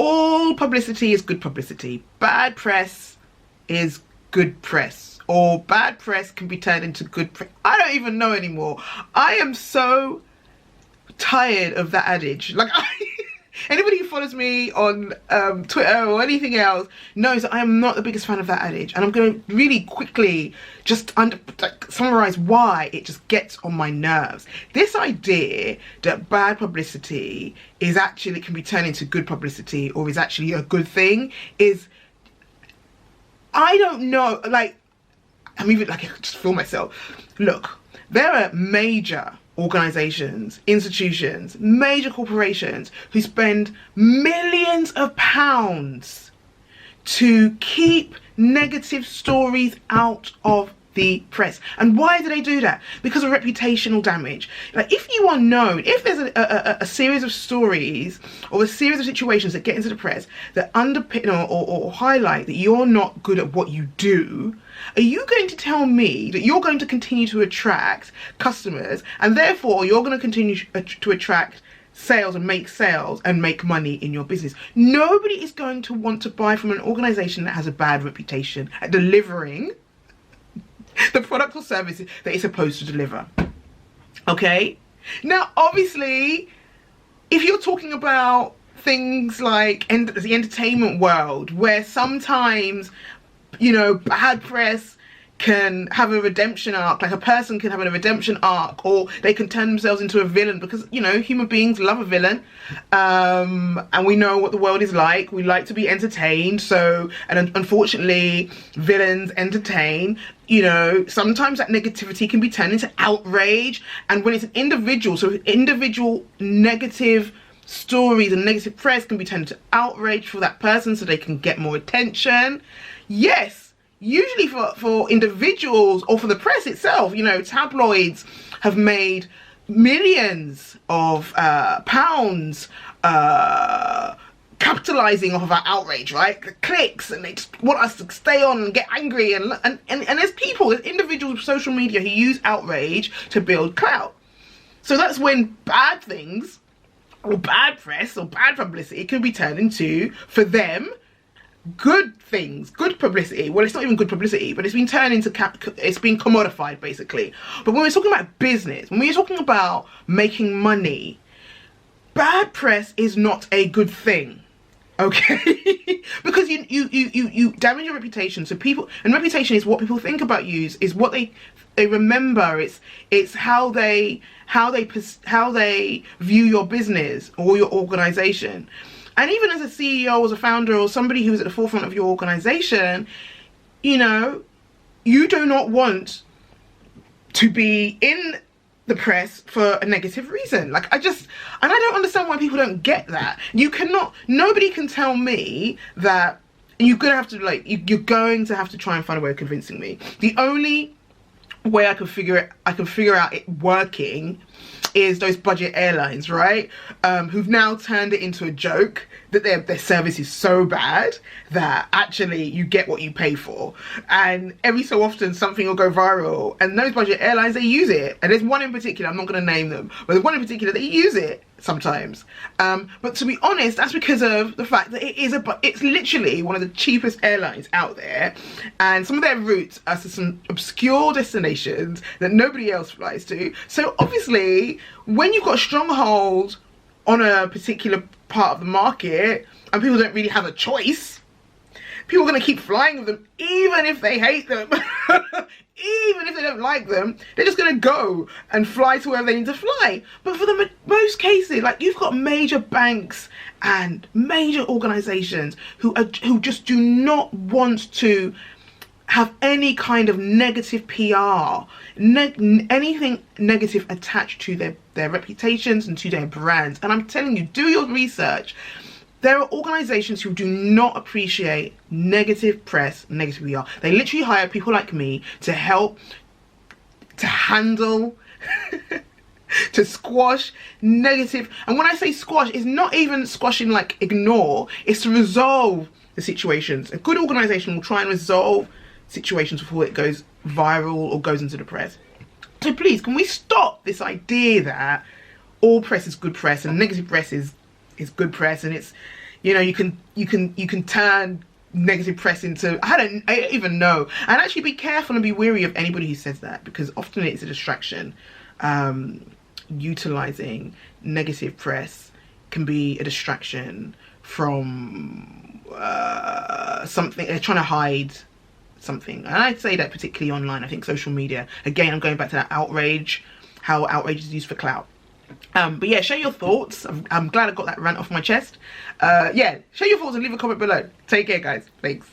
all publicity is good publicity. Bad press is good press, or bad press can be turned into good press. I don't even know anymore. I am so tired of that adage. Like, anybody who follows me on Twitter or anything else knows that I am not the biggest fan of that adage, and I'm going to really quickly just summarize why it just gets on my nerves. This idea that bad publicity is actually can be turned into good publicity, or is actually a good thing, is, I don't know, like, I'm even like, I can just feel myself. Look, there are major organizations, institutions, major corporations who spend millions of pounds to keep negative stories out of the press. And why do they do that? Because of reputational damage. Like, if you are known, if there's a series of stories or a series of situations that get into the press that underpin or highlight that you're not good at what you do, are you going to tell me that you're going to continue to attract customers, and therefore you're going to continue to attract sales and make money in your business? Nobody is going to want to buy from an organization that has a bad reputation at delivering the product or service that it's supposed to deliver. Okay? Now, obviously, if you're talking about things like the entertainment world, where sometimes, you know, bad press can have a redemption arc, like a person can have a redemption arc, or they can turn themselves into a villain, because, you know, human beings love a villain, and we know what the world is like. We like to be entertained, so, and unfortunately villains entertain. You know, sometimes that negativity can be turned into outrage, and when it's an individual, so individual negative stories and negative press can be turned into outrage for that person so they can get more attention. Yes, usually for individuals or for the press itself. You know, tabloids have made millions of pounds capitalizing off of our outrage, right? The clicks, and they just want us to stay on and get angry, and there's people, there's individuals with social media who use outrage to build clout. So that's when bad things, or bad press, or bad publicity can be turned into, for them, good things, good publicity. Well, it's not even good publicity, but it's been turned into, it's been commodified, basically. But when we're talking about business, when we're talking about making money, bad press is not a good thing. Okay? Because you damage your reputation. So people, and reputation is what people think about you, is what they remember. It's how they view your business or your organization. And even as a CEO, or as a founder, or somebody who's at the forefront of your organization, you know, you do not want to be in the press for a negative reason. Like, and I don't understand why people don't get that. Nobody can tell me that. You're gonna have to, like, you're going to have to try and find a way of convincing me. The only way I can figure out it working is those budget airlines, right? Who've now turned it into a joke that their service is so bad that actually you get what you pay for. And every so often something will go viral, and those budget airlines, they use it. And there's one in particular, I'm not going to name them, but there's one in particular that use it sometimes. But to be honest, that's because of the fact that it's literally one of the cheapest airlines out there, and some of their routes are to some obscure destinations that nobody else flies to. So obviously, when you've got a stronghold on a particular part of the market and people don't really have a choice, people are going to keep flying with them, even if they hate them. Even if they don't like them, they're just going to go and fly to wherever they need to fly. But for the most cases, like, you've got major banks and major organizations who just do not want to have any kind of negative PR, anything negative attached to their reputations and to their brands. And I'm telling you, do your research. There are organizations who do not appreciate negative press, negative PR. They literally hire people like me to help to handle, to squash negative. And when I say squash, it's not even squashing like ignore. It's to resolve the situations. A good organization will try and resolve situations before it goes viral or goes into the press. So please, can we stop this idea that all press is good press and negative press is good press, and it's, You know, you can turn negative press into, I don't even know. And actually be careful and be wary of anybody who says that, because often it's a distraction. Utilizing negative press can be a distraction from something. They're trying to hide something, and I'd say that particularly online. I think social media, again, I'm going back to that outrage, how outrage is used for clout. But yeah, share your thoughts. I'm glad I got that rant off my chest. Yeah, share your thoughts and leave a comment below. Take care, guys. Thanks.